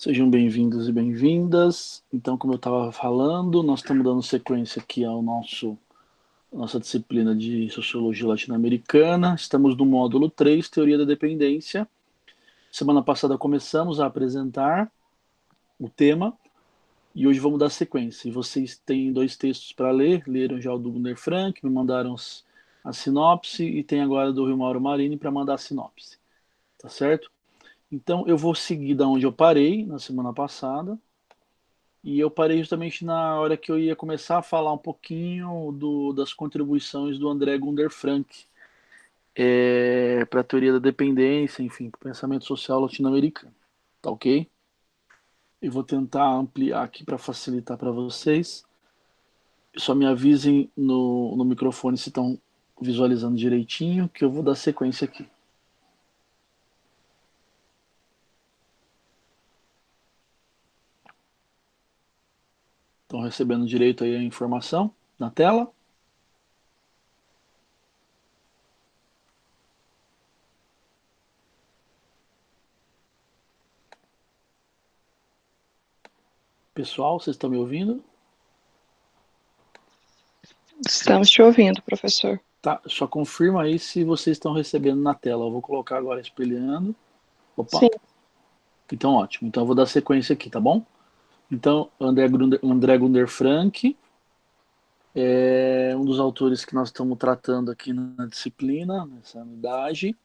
Sejam bem-vindos e bem-vindas. Então, como eu estava falando, nós estamos dando sequência aqui ao nossa disciplina de Sociologia Latino-Americana. Estamos no módulo 3, Teoria da Dependência. Semana passada começamos a apresentar o tema e hoje vamos dar sequência. E vocês têm dois textos para ler, leram já o do Gunter Frank, me mandaram a sinopse e tem agora do Rio Mauro Marini para mandar a sinopse, tá certo? Então, eu vou seguir da onde eu parei na semana passada. E eu parei justamente na hora que eu ia começar a falar um pouquinho das contribuições do André Gunder Frank para a teoria da dependência, enfim, para o pensamento social latino-americano. Tá ok? Eu vou tentar ampliar aqui para facilitar para vocês. Só me avisem no microfone se estão visualizando direitinho, que eu vou dar sequência aqui. Estão recebendo direito aí a informação na tela? Pessoal, vocês estão me ouvindo? Estamos te ouvindo, professor. Tá, só confirma aí se vocês estão recebendo na tela. Eu vou colocar agora espelhando. Opa, Sim, então ótimo. Então eu vou dar sequência aqui, tá bom? Então, André Gunder Frank é um dos autores que nós estamos tratando aqui na disciplina, nessa unidade.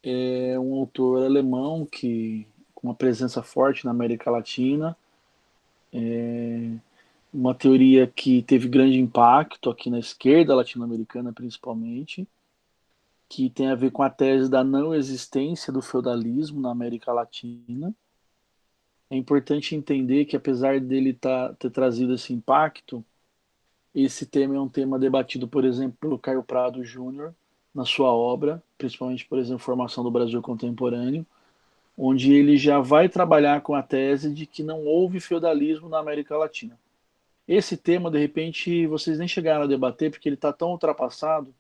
É um autor alemão com uma presença forte na América Latina, uma teoria que teve grande impacto aqui na esquerda latino-americana, principalmente, que tem a ver com a tese da não existência do feudalismo na América Latina. É importante entender que, apesar dele ter trazido esse impacto, esse tema é um tema debatido, por exemplo, pelo Caio Prado Júnior na sua obra, principalmente, por exemplo, Formação do Brasil Contemporâneo, onde ele já vai trabalhar com a tese de que não houve feudalismo na América Latina. Esse tema, de repente, vocês nem chegaram a debater porque ele está tão ultrapassado,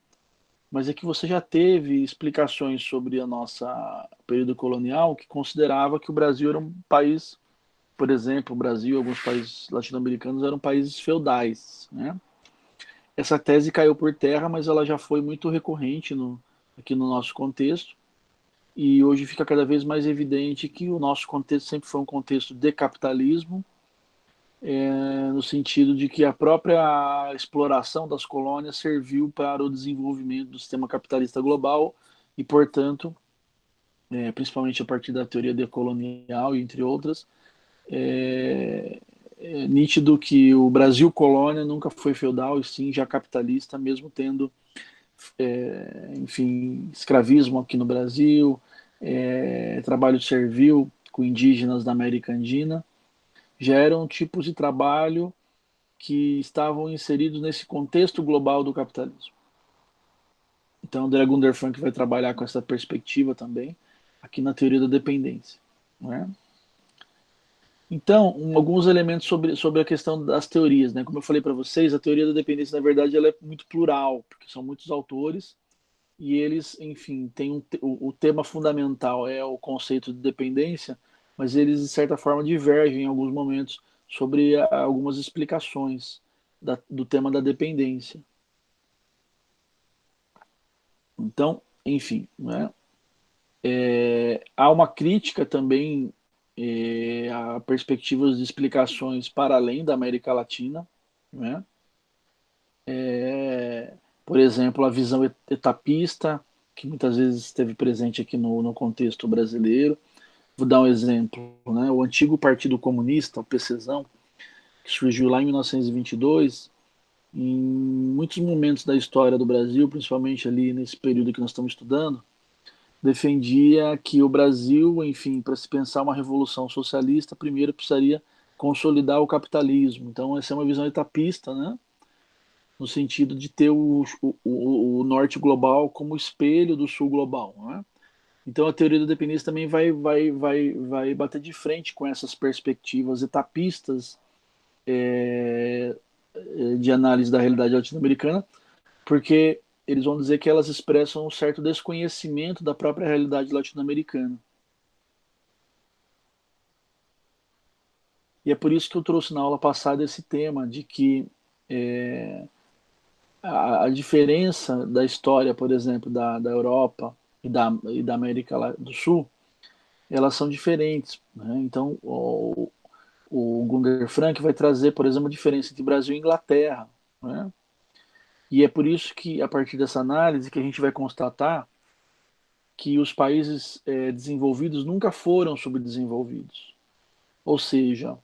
mas é que você já teve explicações sobre a nossa período colonial que considerava que o Brasil era um país, por exemplo, o Brasil e alguns países latino-americanos eram países feudais, né? Essa tese caiu por terra, mas ela já foi muito recorrente aqui no nosso contexto, e hoje fica cada vez mais evidente que o nosso contexto sempre foi um contexto de capitalismo, no sentido de que a própria exploração das colônias serviu para o desenvolvimento do sistema capitalista global e, portanto, principalmente a partir da teoria decolonial, entre outras, é nítido que o Brasil colônia nunca foi feudal e sim já capitalista, mesmo tendo, enfim, escravismo aqui no Brasil, trabalho servil com indígenas da América Andina, já eram tipos de trabalho que estavam inseridos nesse contexto global do capitalismo. Então, o Dragunder Frank vai trabalhar com essa perspectiva também, aqui na teoria da dependência. Não é? Então, alguns elementos sobre a questão das teorias. Né? Como eu falei para vocês, a teoria da dependência, na verdade, ela é muito plural, porque são muitos autores e eles, enfim, têm o tema fundamental é o conceito de dependência, mas eles, de certa forma, divergem em alguns momentos sobre algumas explicações do tema da dependência. Então, enfim, né? Há uma crítica também a perspectivas de explicações para além da América Latina, né? Por exemplo, a visão etapista, que muitas vezes esteve presente aqui no contexto brasileiro. Vou dar um exemplo, né? O antigo Partido Comunista, o PCzão, que surgiu lá em 1922, em muitos momentos da história do Brasil, principalmente ali nesse período que nós estamos estudando, defendia que o Brasil, enfim, para se pensar uma revolução socialista, primeiro precisaria consolidar o capitalismo. Então, essa é uma visão etapista, né? No sentido de ter o norte global como espelho do sul global. Né? Então, a teoria da dependência também vai bater de frente com essas perspectivas etapistas de análise da realidade latino-americana, porque eles vão dizer que elas expressam um certo desconhecimento da própria realidade latino-americana. E é por isso que eu trouxe na aula passada esse tema de que a diferença da história, por exemplo, da Europa e da América do Sul, elas são diferentes, né? Então, o Gunder Frank vai trazer, por exemplo, a diferença entre Brasil e Inglaterra, né? E é por isso que, a partir dessa análise, que a gente vai constatar que os países desenvolvidos nunca foram subdesenvolvidos. Ou seja,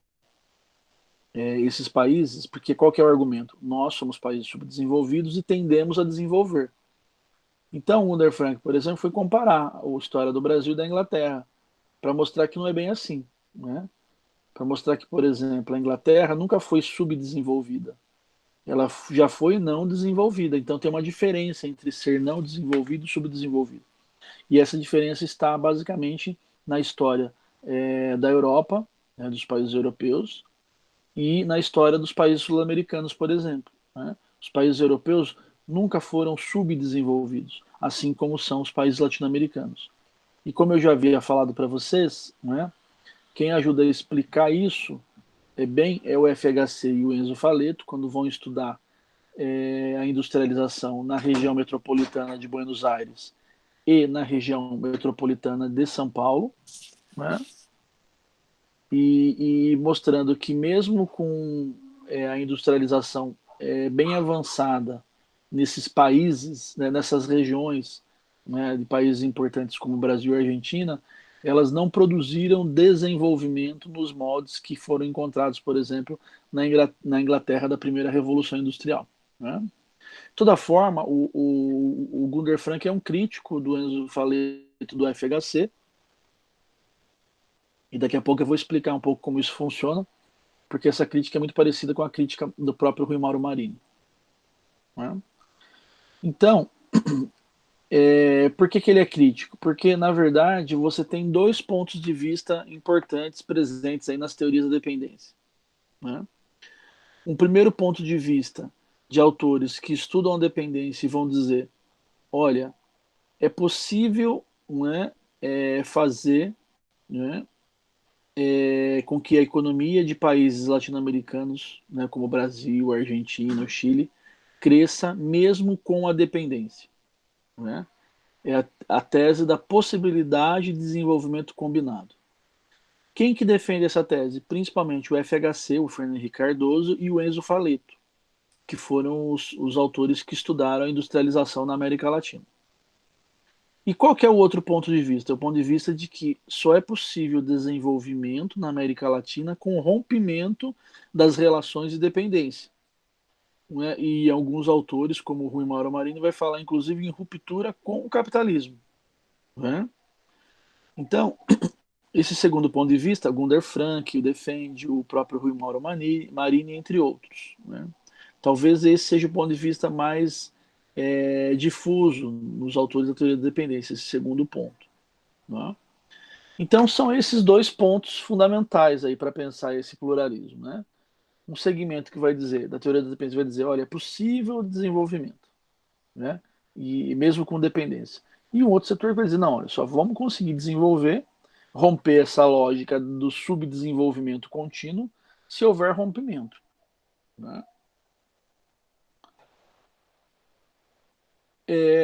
esses países, porque qual que é o argumento? Nós somos países subdesenvolvidos e tendemos a desenvolver. Então, o Gunder Frank, por exemplo, foi comparar a história do Brasil e da Inglaterra, para mostrar que não é bem assim, né? Para mostrar que, por exemplo, a Inglaterra nunca foi subdesenvolvida. Ela já foi não desenvolvida. Então tem uma diferença entre ser não desenvolvido e subdesenvolvido. E essa diferença está basicamente na história da Europa, né, dos países europeus, e na história dos países sul-americanos, por exemplo, né? Os países europeus nunca foram subdesenvolvidos, assim como são os países latino-americanos. E como eu já havia falado para vocês, né, quem ajuda a explicar isso é o FHC e o Enzo Faleto, quando vão estudar a industrialização na região metropolitana de Buenos Aires e na região metropolitana de São Paulo, né? E mostrando que mesmo com a industrialização bem avançada nesses países, né, nessas regiões, né, de países importantes como Brasil e Argentina, elas não produziram desenvolvimento nos moldes que foram encontrados, por exemplo, na Inglaterra da primeira Revolução Industrial, né? De toda forma, o Gunder Frank é um crítico do Enzo Faleto do FHC, e daqui a pouco eu vou explicar um pouco como isso funciona, porque essa crítica é muito parecida com a crítica do próprio Rui Mauro Marini, né? Então, por que ele é crítico? Porque, na verdade, você tem dois pontos de vista importantes presentes aí nas teorias da dependência, né? Um primeiro ponto de vista de autores que estudam a dependência e vão dizer, olha, é possível, né, fazer, né, com que a economia de países latino-americanos, né, como Brasil, Argentina, Chile, cresça mesmo com a dependência, né? É a tese da possibilidade de desenvolvimento combinado. Quem que defende essa tese? Principalmente o FHC, o Fernando Henrique Cardoso e o Enzo Faleto, que foram os autores que estudaram a industrialização na América Latina. E qual que é o outro ponto de vista? É o ponto de vista de que só é possível desenvolvimento na América Latina com o rompimento das relações de dependência, né? E alguns autores, como o Rui Mauro Marini, vai falar inclusive em ruptura com o capitalismo, né? Então, esse segundo ponto de vista, Gunder Frank o defende, o próprio Rui Mauro Marini, entre outros, né? Talvez esse seja o ponto de vista mais difuso nos autores da teoria da dependência, esse segundo ponto, né? Então são esses dois pontos fundamentais aí para pensar esse pluralismo, né? Um segmento que vai dizer, da teoria da dependência, vai dizer, olha, é possível desenvolvimento, né? E mesmo com dependência. E um outro setor que vai dizer, não, olha, só vamos conseguir desenvolver, romper essa lógica do subdesenvolvimento contínuo se houver rompimento, né?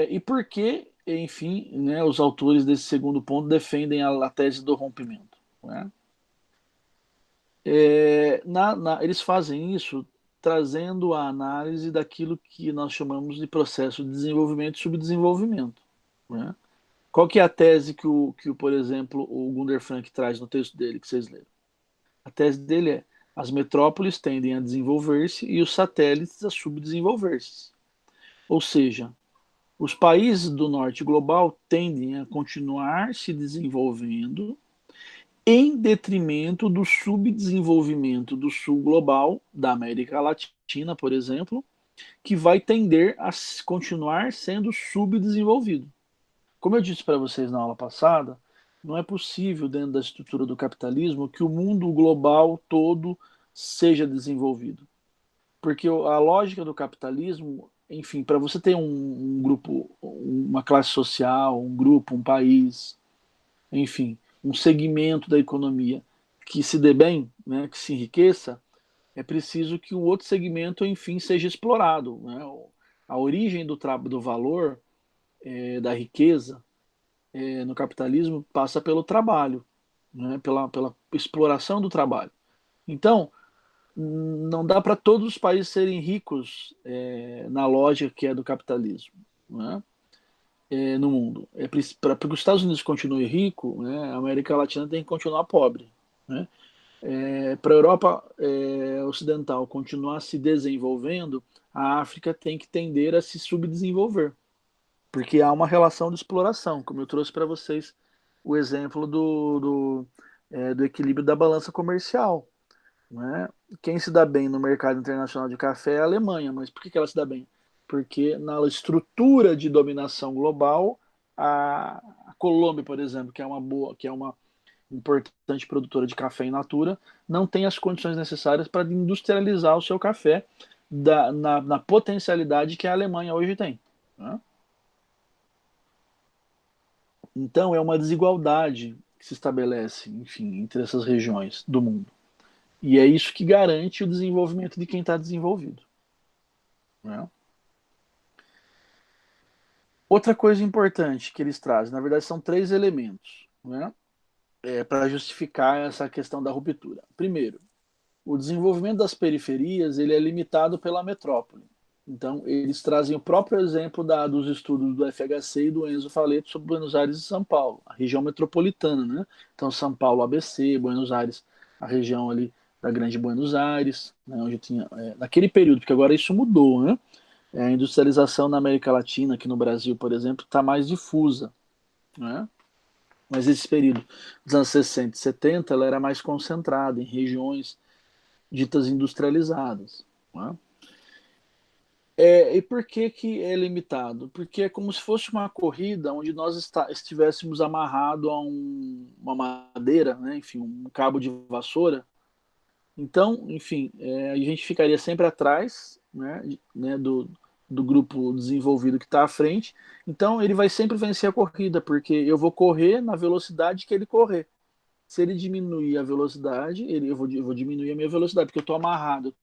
E por que, enfim, né, os autores desse segundo ponto defendem a tese do rompimento, né? Eles fazem isso trazendo a análise daquilo que nós chamamos de processo de desenvolvimento e subdesenvolvimento, né? Qual que é a tese por exemplo, o Gunder Frank traz no texto dele, que vocês leram? A tese dele é: as metrópoles tendem a desenvolver-se e os satélites a subdesenvolver-se. Ou seja, os países do norte global tendem a continuar se desenvolvendo em detrimento do subdesenvolvimento do sul global, da América Latina, por exemplo, que vai tender a continuar sendo subdesenvolvido. Como eu disse para vocês na aula passada, não é possível, dentro da estrutura do capitalismo, que o mundo global todo seja desenvolvido. Porque a lógica do capitalismo, enfim, para você ter um grupo, uma classe social, um grupo, um país, enfim, um segmento da economia que se dê bem, né, que se enriqueça, é preciso que o outro segmento, enfim, seja explorado. Né? A origem do valor, da riqueza, no capitalismo, passa pelo trabalho, né? Pela exploração do trabalho. Então, não dá para todos os países serem ricos na lógica que é do capitalismo, né? No mundo. Para que os Estados Unidos continuem rico, né, a América Latina tem que continuar pobre. Né? Para a Europa Ocidental continuar se desenvolvendo, a África tem que tender a se subdesenvolver, porque há uma relação de exploração, como eu trouxe para vocês o exemplo do equilíbrio da balança comercial. Né? Quem se dá bem no mercado internacional de café é a Alemanha, mas por que ela se dá bem? Porque na estrutura de dominação global, a Colômbia, por exemplo, que é uma importante produtora de café in natura, não tem as condições necessárias para industrializar o seu café na potencialidade que a Alemanha hoje tem. Né? Então é uma desigualdade que se estabelece, enfim, entre essas regiões do mundo. E é isso que garante o desenvolvimento de quem está desenvolvido. Né? Outra coisa importante que eles trazem, na verdade, são três elementos, né, para justificar essa questão da ruptura. Primeiro, o desenvolvimento das periferias ele é limitado pela metrópole. Então, eles trazem o próprio exemplo dos estudos do FHC e do Enzo Faleto sobre Buenos Aires e São Paulo, a região metropolitana, né? Então, São Paulo, ABC, Buenos Aires, a região ali da Grande Buenos Aires, né, onde tinha, naquele período, porque agora isso mudou, né? A industrialização na América Latina, aqui no Brasil, por exemplo, está mais difusa, né? Mas esse período dos anos 60 e 70, ela era mais concentrada em regiões ditas industrializadas. Né? E por que é limitado? Porque é como se fosse uma corrida onde nós estivéssemos amarrados a uma madeira, né? Enfim, um cabo de vassoura. Então, enfim, a gente ficaria sempre atrás, né, do grupo desenvolvido que está à frente. Então, ele vai sempre vencer a corrida, porque eu vou correr na velocidade que ele correr. Se ele diminuir a velocidade, eu vou diminuir a minha velocidade, porque eu estou amarrado,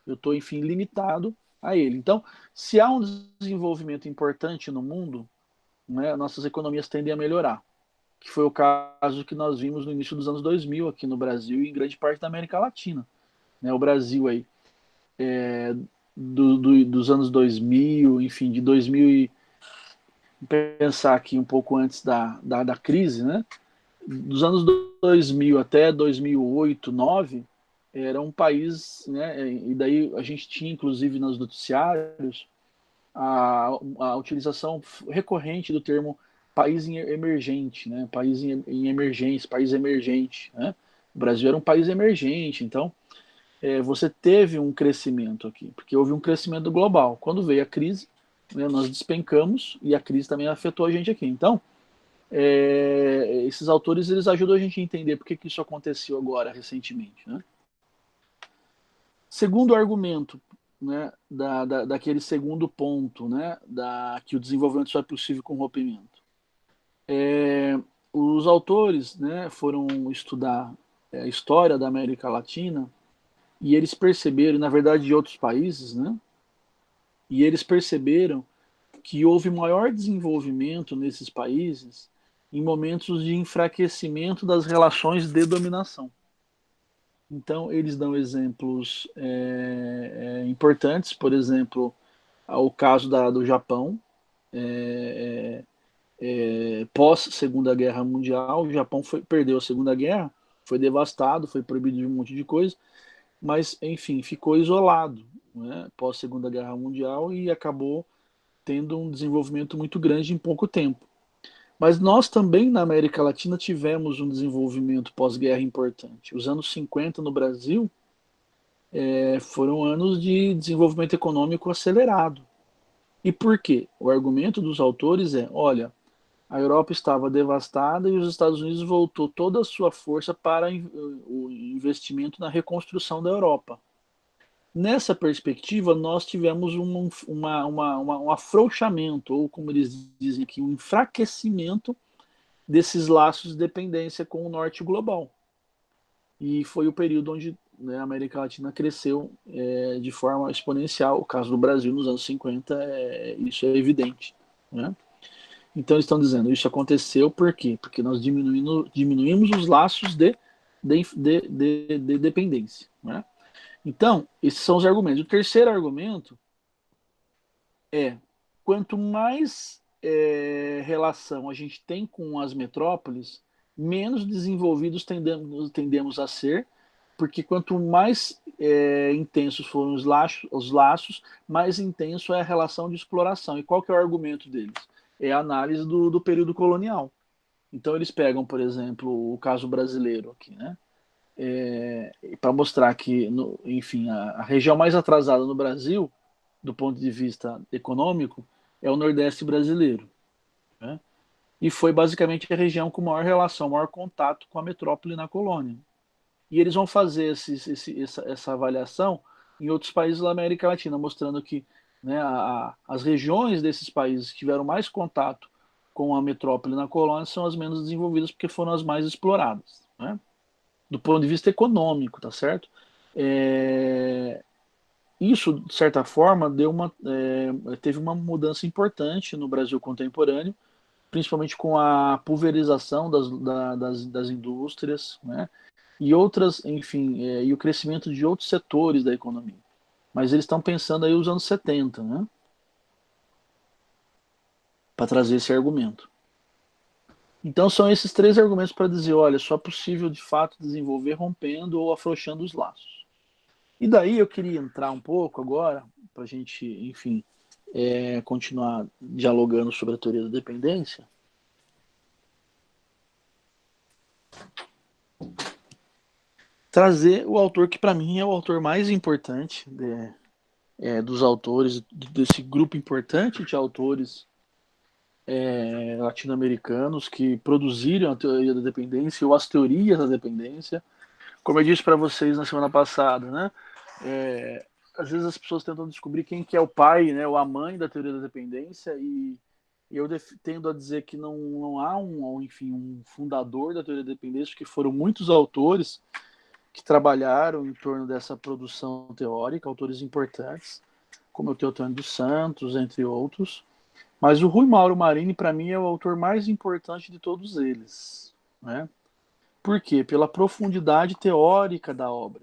eu tô, enfim, limitado a ele. Então, se há um desenvolvimento importante no mundo, né, nossas economias tendem a melhorar, que foi o caso que nós vimos no início dos anos 2000 aqui no Brasil e em grande parte da América Latina. Né, o Brasil aí, dos anos 2000, enfim, de 2000 e pensar aqui um pouco antes da crise, né? Dos anos 2000 até 2008, 2009, era um país, né, e daí a gente tinha, inclusive, nos noticiários, a utilização recorrente do termo país emergente, né, país em emergência, país emergente. Né? O Brasil era um país emergente, então você teve um crescimento aqui, porque houve um crescimento global. Quando veio a crise, né, nós despencamos e a crise também afetou a gente aqui. Então, esses autores eles ajudam a gente a entender por que isso aconteceu agora, recentemente. Né? Segundo argumento, né, daquele segundo ponto, né, que o desenvolvimento só é possível com rompimento. Os autores, né, foram estudar a história da América Latina e eles perceberam, na verdade, de outros países, né, e eles perceberam que houve maior desenvolvimento nesses países em momentos de enfraquecimento das relações de dominação. Então, eles dão exemplos importantes, por exemplo, o caso do Japão, pós Segunda Guerra Mundial. O Japão perdeu a Segunda Guerra, foi devastado, foi proibido de um monte de coisa, mas, enfim, ficou isolado, né, pós Segunda Guerra Mundial e acabou tendo um desenvolvimento muito grande em pouco tempo. Mas nós também na América Latina tivemos um desenvolvimento pós-guerra importante. Os anos 50 no Brasil foram anos de desenvolvimento econômico acelerado. E por quê? O argumento dos autores é: olha, a Europa estava devastada e os Estados Unidos voltou toda a sua força para o investimento na reconstrução da Europa. Nessa perspectiva, nós tivemos um afrouxamento, ou como eles dizem aqui, um enfraquecimento desses laços de dependência com o norte global. e foi o período onde, né, a América Latina cresceu de forma exponencial. O caso do Brasil nos anos 50, isso é evidente, né? Então eles estão dizendo, isso aconteceu por quê? Porque nós diminuímos os laços de dependência, né? Então, esses são os argumentos. O terceiro argumento é, quanto mais relação a gente tem com as metrópoles, menos desenvolvidos tendemos a ser, porque quanto mais intensos foram os laços, mais intenso é a relação de exploração. E qual que é o argumento deles? É a análise do período colonial. Então eles pegam, por exemplo, o caso brasileiro aqui, né? Para mostrar que, enfim, a região mais atrasada no Brasil, do ponto de vista econômico, é o Nordeste brasileiro, né? E foi basicamente a região com maior relação, maior contato com a metrópole na colônia. E eles vão fazer essa avaliação em outros países da América Latina, mostrando que, né, as regiões desses países que tiveram mais contato com a metrópole na colônia são as menos desenvolvidas porque foram as mais exploradas, né? Do ponto de vista econômico, tá certo? Isso, de certa forma, teve uma mudança importante no Brasil contemporâneo, principalmente com a pulverização das indústrias, né? E outras, enfim, e o crescimento de outros setores da economia. Mas eles estão pensando aí os anos 70, né? Para trazer esse argumento. Então são esses três argumentos para dizer, olha, só é possível de fato desenvolver rompendo ou afrouxando os laços. E daí eu queria entrar um pouco agora, para a gente, enfim, continuar dialogando sobre a teoria da dependência, trazer o autor que para mim é o autor mais importante dos autores, desse grupo importante de autores latino-americanos que produziram a teoria da dependência ou as teorias da dependência. Como eu disse para vocês na semana passada, né? Às vezes as pessoas tentam descobrir quem que é o pai, né, ou a mãe da teoria da dependência, e eu tendo a dizer que não há enfim, um fundador da teoria da dependência, que foram muitos autores que trabalharam em torno dessa produção teórica, autores importantes, como o Teotônio dos Santos, entre outros. Mas o Rui Mauro Marini, para mim, é o autor mais importante de todos eles, né? Por quê? Pela profundidade teórica da obra,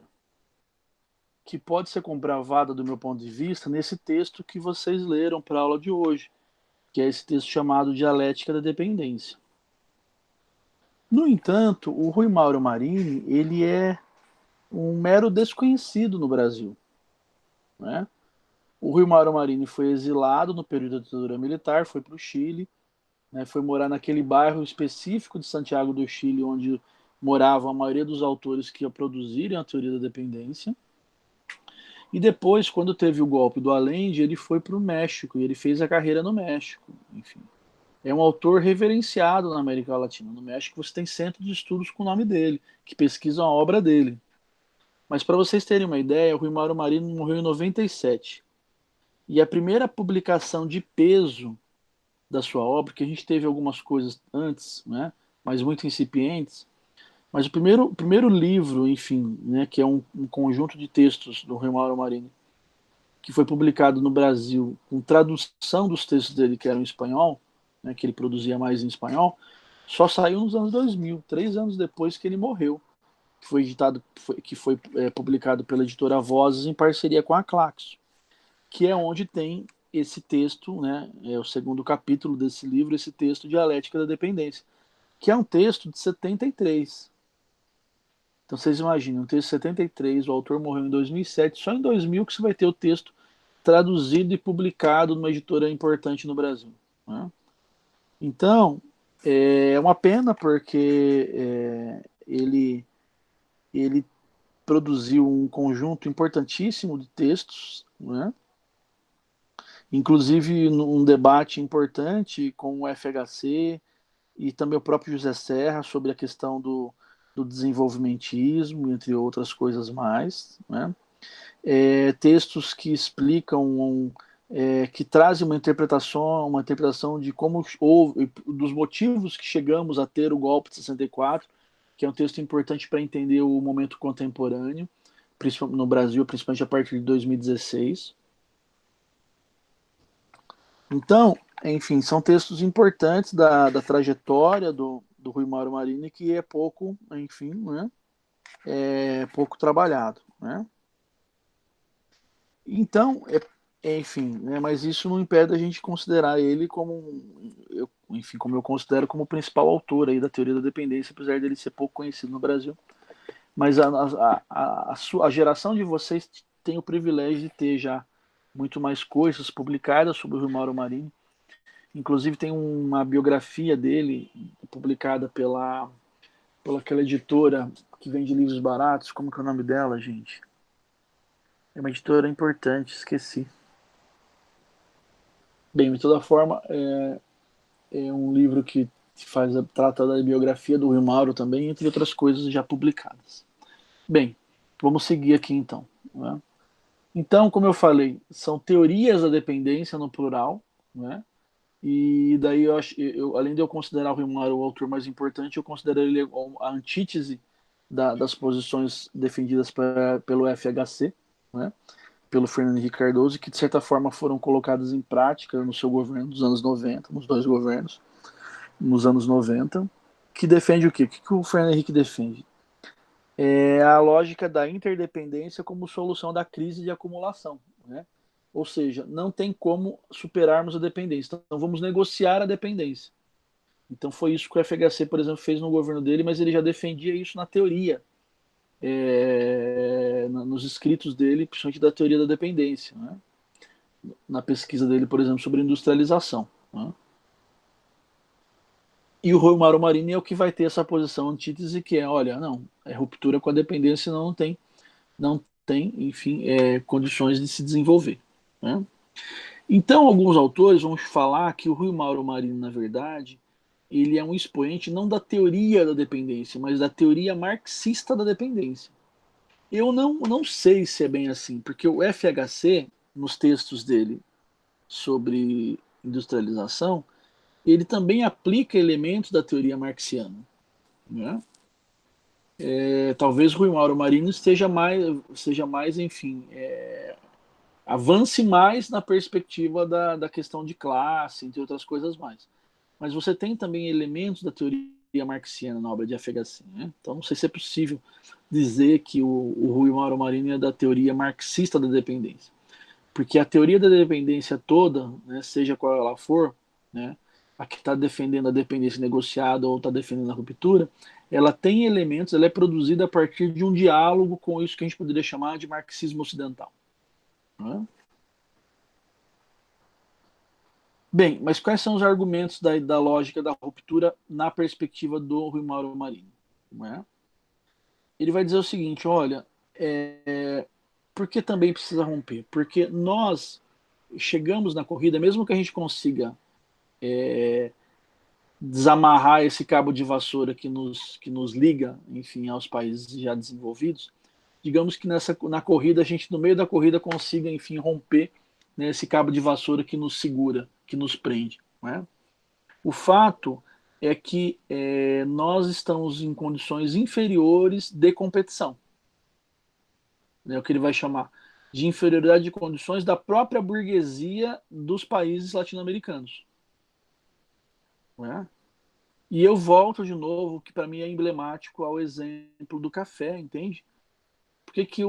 que pode ser comprovada, do meu ponto de vista, nesse texto que vocês leram para a aula de hoje, que é esse texto chamado Dialética da Dependência. No entanto, o Rui Mauro Marini, ele é um mero desconhecido no Brasil, né? O Rui Mauro Marini foi exilado no período da ditadura militar, foi para o Chile, né, foi morar naquele bairro específico de Santiago do Chile, onde moravam a maioria dos autores que produziram a teoria da dependência. E depois, quando teve o golpe do Allende, ele foi para o México e ele fez a carreira no México. Enfim, é um autor reverenciado na América Latina. No México você tem centros de estudos com o nome dele, que pesquisam a obra dele. Mas para vocês terem uma ideia, o Rui Mauro Marini morreu em 97. E a primeira publicação de peso da sua obra, que a gente teve algumas coisas antes, né, mas muito incipientes, mas o primeiro livro, enfim, né, que é um conjunto de textos do Rui Mauro Marini, que foi publicado no Brasil com tradução dos textos dele, que eram em espanhol, né, que ele produzia mais em espanhol, só saiu nos anos 2000, 3 anos depois que ele morreu, que foi editado, que foi publicado pela editora Vozes em parceria com a Claxo, que é onde tem esse texto, né, é o segundo capítulo desse livro, esse texto Dialética da Dependência, que é um texto de 73. Então vocês imaginam, um texto de 73, o autor morreu em 2007, só em 2000 que você vai ter o texto traduzido e publicado numa editora importante no Brasil, né? Então, é uma pena porque ele produziu um conjunto importantíssimo de textos, né? Inclusive um debate importante com o FHC e também o próprio José Serra sobre a questão do desenvolvimentismo, entre outras coisas mais, né? Textos que explicam, que trazem uma interpretação de como houve, dos motivos que chegamos a ter o golpe de 64, que é um texto importante para entender o momento contemporâneo, principalmente no Brasil, principalmente a partir de 2016. Então, enfim, são textos importantes da trajetória do Rui Mauro Marini que é pouco, enfim, né, é pouco trabalhado, né? Então, enfim, né, mas isso não impede a gente considerar ele como, enfim, como eu considero como o principal autor aí da teoria da dependência, apesar dele ser pouco conhecido no Brasil. Mas a geração de vocês tem o privilégio de ter já muito mais coisas publicadas sobre o Rui Mauro Marini. Inclusive tem uma biografia dele publicada pela aquela editora que vende livros baratos. Como que é o nome dela, gente? É uma editora importante, esqueci. Bem, de toda forma, é um livro que trata da biografia do Rui Mauro também, entre outras coisas já publicadas. Bem, vamos seguir aqui então, né? Então, como eu falei, são teorias da dependência no plural, né? E daí além de eu considerar o Rui Mauro o autor mais importante, eu considero ele a antítese das posições defendidas pelo FHC, né? Pelo Fernando Henrique Cardoso, que de certa forma foram colocadas em prática no seu governo dos anos 90, nos dois governos, nos anos 90, que defende o quê? O que o Fernando Henrique defende? É a lógica da interdependência como solução da crise de acumulação, né? Ou seja, não tem como superarmos a dependência. Então vamos negociar a dependência. Então foi isso que o FHC, por exemplo, fez no governo dele, mas ele já defendia isso na teoria, nos escritos dele, principalmente da teoria da dependência, né? Na pesquisa dele, por exemplo, sobre industrialização, né? E o Rui Mauro Marini é o que vai ter essa posição antítese que é, olha, não, é ruptura com a dependência, não tem, enfim, condições de se desenvolver, né? Então, alguns autores vão falar que o Rui Mauro Marini, na verdade, ele é um expoente não da teoria da dependência, mas da teoria marxista da dependência. Eu não sei se é bem assim, porque o FHC, nos textos dele sobre industrialização, ele também aplica elementos da teoria marxiana, né? Talvez Rui Mauro Marini seja mais, enfim, avance mais na perspectiva da questão de classe, entre outras coisas mais. Mas você tem também elementos da teoria marxiana na obra de FHC, né? Então não sei se é possível dizer que o Rui Mauro Marini é da teoria marxista da dependência, porque a teoria da dependência toda, né, seja qual ela for, né, a que está defendendo a dependência negociada ou está defendendo a ruptura, ela tem elementos, ela é produzida a partir de um diálogo com isso que a gente poderia chamar de marxismo ocidental, né? Bem, mas quais são os argumentos da lógica da ruptura na perspectiva do Rui Mauro Marini? Né? Ele vai dizer o seguinte, olha, por que também precisa romper? Porque nós chegamos na corrida, mesmo que a gente consiga desamarrar esse cabo de vassoura que nos liga, enfim, aos países já desenvolvidos, digamos que na corrida, a gente, no meio da corrida, consiga, enfim, romper, né, esse cabo de vassoura que nos segura, que nos prende, né? O fato é que nós estamos em condições inferiores de competição, né, o que ele vai chamar de inferioridade de condições da própria burguesia dos países latino-americanos, né? E eu volto de novo, que para mim é emblemático, ao exemplo do café, entende? Por que que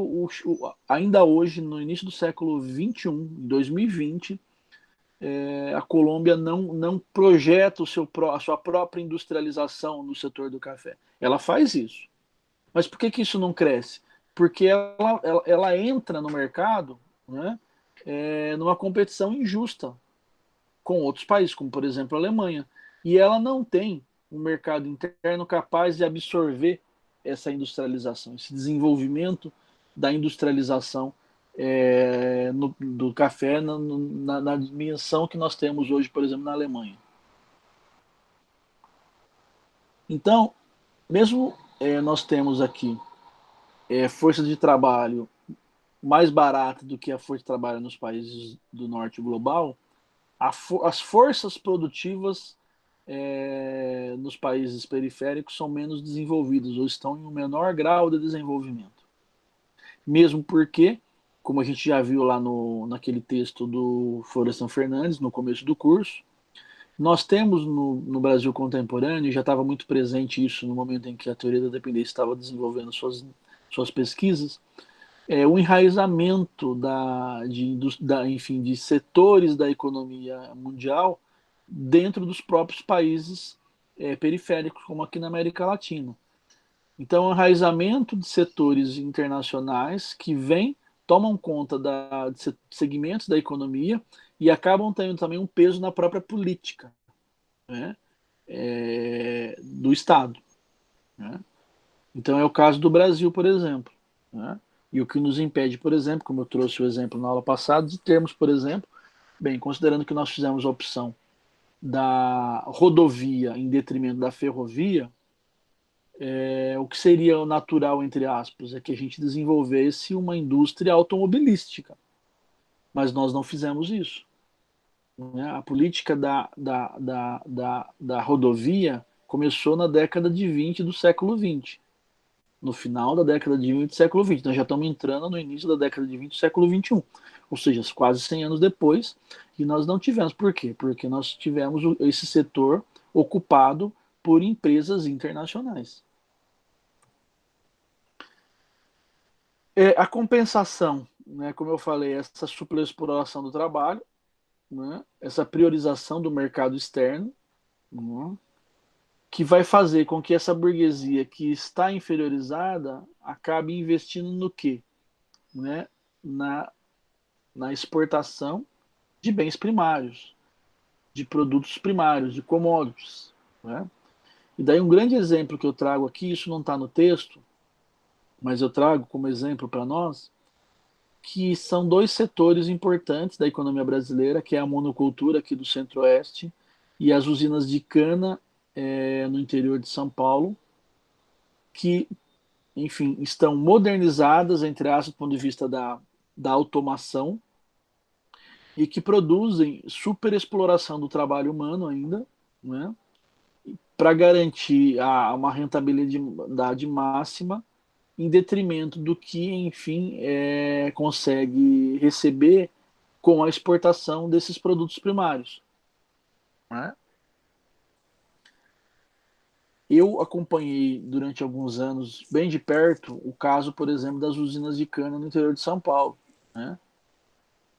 ainda hoje, no início do século XXI, em 2020, a Colômbia não projeta a sua própria industrialização no setor do café? Ela faz isso. Mas por que que isso não cresce? Porque ela entra no mercado, né, numa competição injusta com outros países, como por exemplo a Alemanha. E ela não tem um mercado interno capaz de absorver essa industrialização, esse desenvolvimento da industrialização do café na dimensão que nós temos hoje, por exemplo, na Alemanha. Então, mesmo nós temos aqui força de trabalho mais barata do que a força de trabalho nos países do norte global, as forças produtivas nos países periféricos são menos desenvolvidos ou estão em um menor grau de desenvolvimento. Mesmo porque, como a gente já viu lá naquele texto do Florestan Fernandes, no começo do curso, nós temos no Brasil contemporâneo, já estava muito presente isso no momento em que a teoria da dependência estava desenvolvendo suas pesquisas, o enraizamento enfim, de setores da economia mundial dentro dos próprios países periféricos, como aqui na América Latina. Então, o enraizamento de setores internacionais que tomam conta de segmentos da economia e acabam tendo também um peso na própria política, né, do Estado. Né? Então, é o caso do Brasil, por exemplo. Né? E o que nos impede, por exemplo, como eu trouxe o exemplo na aula passada, de termos, por exemplo, bem, considerando que nós fizemos a opção da rodovia em detrimento da ferrovia, o que seria o natural, entre aspas, é que a gente desenvolvesse uma indústria automobilística. Mas nós não fizemos isso. Né? A política da rodovia começou na década de 20 do século 20. No final da década de 20 do século 20. Nós já estamos entrando no início da década de 20 do século 21. Ou seja, quase 100 anos depois. E nós não tivemos. Por quê? Porque nós tivemos esse setor ocupado por empresas internacionais. A compensação, né, como eu falei, essa superexploração do trabalho, né, essa priorização do mercado externo, né, que vai fazer com que essa burguesia que está inferiorizada acabe investindo no quê? Né, na, na exportação de bens primários, de produtos primários, de commodities. Né? E daí um grande exemplo que eu trago aqui, isso não está no texto, mas eu trago como exemplo para nós, que são dois setores importantes da economia brasileira, que é a monocultura aqui do Centro-Oeste e as usinas de cana no interior de São Paulo, que, enfim, estão modernizadas, entre aspas, do ponto de vista da automação, e que produzem superexploração do trabalho humano ainda, né, para garantir uma rentabilidade máxima em detrimento do que, enfim, consegue receber com a exportação desses produtos primários. Né? Eu acompanhei durante alguns anos, bem de perto, o caso, por exemplo, das usinas de cana no interior de São Paulo. Né?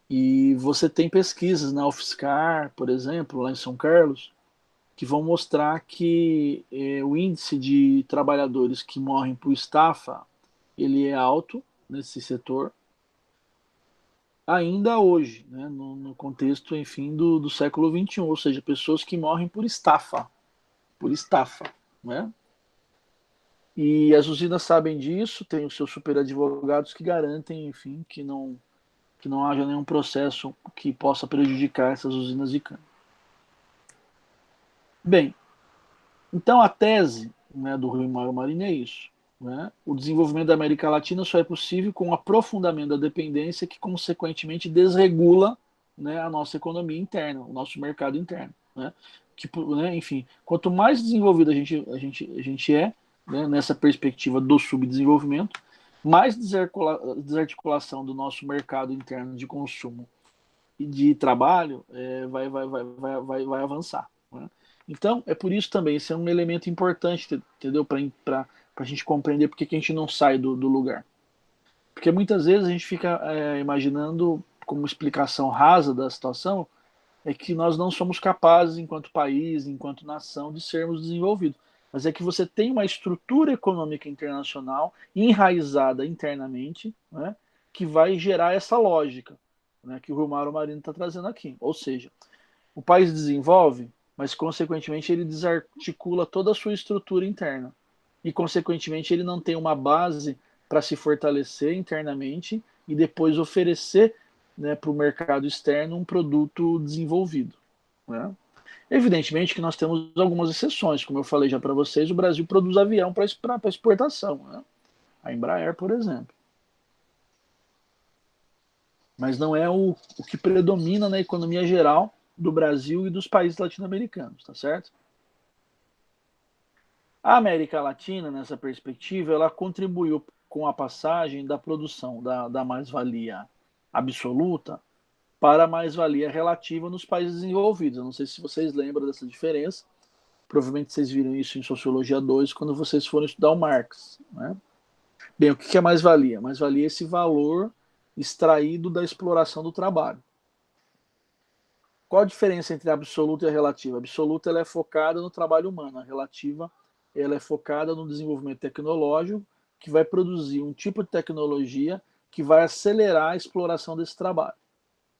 E você tem pesquisas na UFSCar, por exemplo, lá em São Carlos, que vão mostrar que o índice de trabalhadores que morrem por estafa ele é alto nesse setor, ainda hoje, né, no contexto, enfim, do século XXI, ou seja, pessoas que morrem por estafa, né? E as usinas sabem disso, tem os seus superadvogados que garantem, enfim, que não haja nenhum processo que possa prejudicar essas usinas de cana. Bem, então a tese, né, do Rui Mauro Marinho é isso. Né? O desenvolvimento da América Latina só é possível com o aprofundamento da dependência que, consequentemente, desregula, né, a nossa economia interna, o nosso mercado interno. Né? Que, né, enfim, quanto mais desenvolvido a gente é, né, nessa perspectiva do subdesenvolvimento, mais desarticulação do nosso mercado interno de consumo e de trabalho vai avançar. Né? Então, é por isso também, esse é um elemento importante, entendeu? Para a gente compreender por que a gente não sai do lugar. Porque muitas vezes a gente fica imaginando, como explicação rasa da situação, é que nós não somos capazes, enquanto país, enquanto nação, de sermos desenvolvidos. Mas é que você tem uma estrutura econômica internacional enraizada internamente, né, que vai gerar essa lógica, né, que o Romaro Marino está trazendo aqui. Ou seja, o país desenvolve, mas consequentemente ele desarticula toda a sua estrutura interna. E consequentemente ele não tem uma base para se fortalecer internamente e depois oferecer, né, para o mercado externo um produto desenvolvido. Né? Evidentemente que nós temos algumas exceções, como eu falei já para vocês, o Brasil produz avião para exportação, né? A Embraer, por exemplo. Mas não é o que predomina na economia geral do Brasil e dos países latino-americanos, tá certo? A América Latina, nessa perspectiva, ela contribuiu com a passagem da produção da mais-valia absoluta para a mais-valia relativa nos países desenvolvidos. Eu não sei se vocês lembram dessa diferença, provavelmente vocês viram isso em Sociologia 2 quando vocês foram estudar o Marx, né? Bem, o que é mais-valia? Mais-valia é esse valor extraído da exploração do trabalho. Qual a diferença entre a absoluta e a relativa? A absoluta ela é focada no trabalho humano, a relativa ela é focada no desenvolvimento tecnológico, que vai produzir um tipo de tecnologia que vai acelerar a exploração desse trabalho.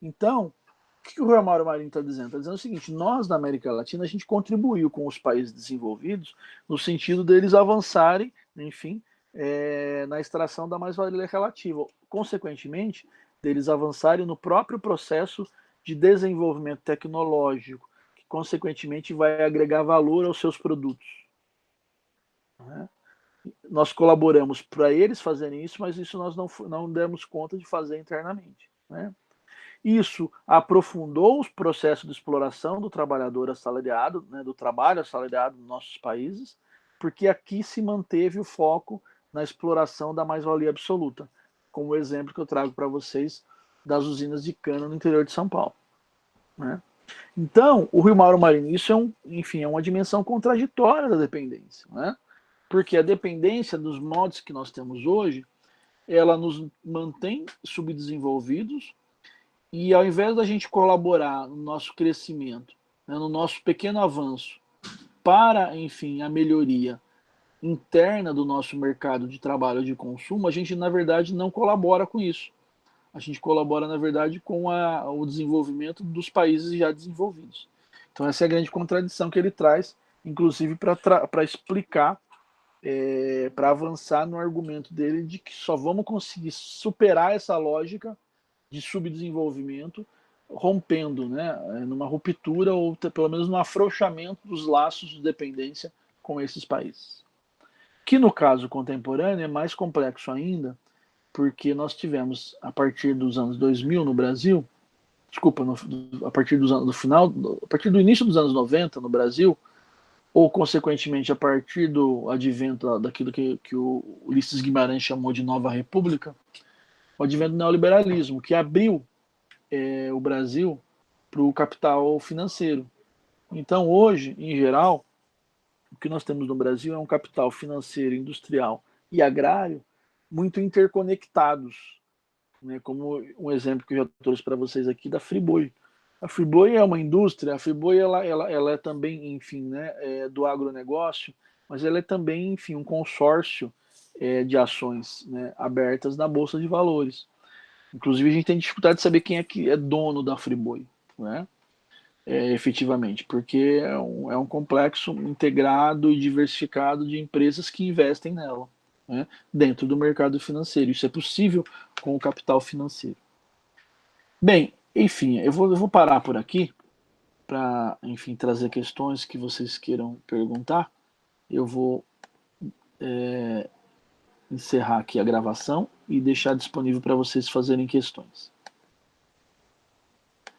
Então, o que o Rui Mauro Marinho está dizendo? Está dizendo o seguinte: nós, na América Latina, a gente contribuiu com os países desenvolvidos no sentido deles avançarem, enfim, na extração da mais-valia relativa. Consequentemente, deles avançarem no próprio processo de desenvolvimento tecnológico, que, consequentemente, vai agregar valor aos seus produtos. Né? Nós colaboramos para eles fazerem isso, mas isso nós não demos conta de fazer internamente. Né? Isso aprofundou os processos de exploração do trabalhador assalariado, né, do trabalho assalariado nos nossos países, porque aqui se manteve o foco na exploração da mais-valia absoluta, como o exemplo que eu trago para vocês das usinas de cana no interior de São Paulo. Né? Então, o Rio Mauro Marinho, isso é uma dimensão contraditória da dependência, né? Porque a dependência dos modos que nós temos hoje, ela nos mantém subdesenvolvidos, e ao invés da gente colaborar no nosso crescimento, né, no nosso pequeno avanço, para, enfim, a melhoria interna do nosso mercado de trabalho de consumo, a gente, na verdade, não colabora com isso. A gente colabora, na verdade, com o desenvolvimento dos países já desenvolvidos. Então, essa é a grande contradição que ele traz, inclusive para explicar, para avançar no argumento dele de que só vamos conseguir superar essa lógica de subdesenvolvimento, rompendo, né, numa ruptura ou pelo menos no afrouxamento dos laços de dependência com esses países. Que no caso contemporâneo é mais complexo ainda, porque nós tivemos, a partir dos anos 2000 no Brasil, a partir a partir do início dos anos 90 no Brasil, ou consequentemente a partir do advento daquilo que o Ulisses Guimarães chamou de Nova República, o advento do neoliberalismo, que abriu o Brasil para o capital financeiro. Então, hoje, em geral, o que nós temos no Brasil é um capital financeiro, industrial e agrário muito interconectados, né? Como um exemplo que eu já trouxe para vocês aqui da Friboi. A Friboi é uma indústria, a Friboi ela é também, enfim, né, do agronegócio, mas ela é também, enfim, um consórcio de ações, né, abertas na Bolsa de Valores. Inclusive, a gente tem dificuldade de saber quem é que é dono da Friboi, né? Efetivamente, porque é um complexo integrado e diversificado de empresas que investem nela, né? Dentro do mercado financeiro. Isso é possível com o capital financeiro. Bem, enfim, eu vou parar por aqui para, enfim, trazer questões que vocês queiram perguntar. Eu vou encerrar aqui a gravação e deixar disponível para vocês fazerem questões.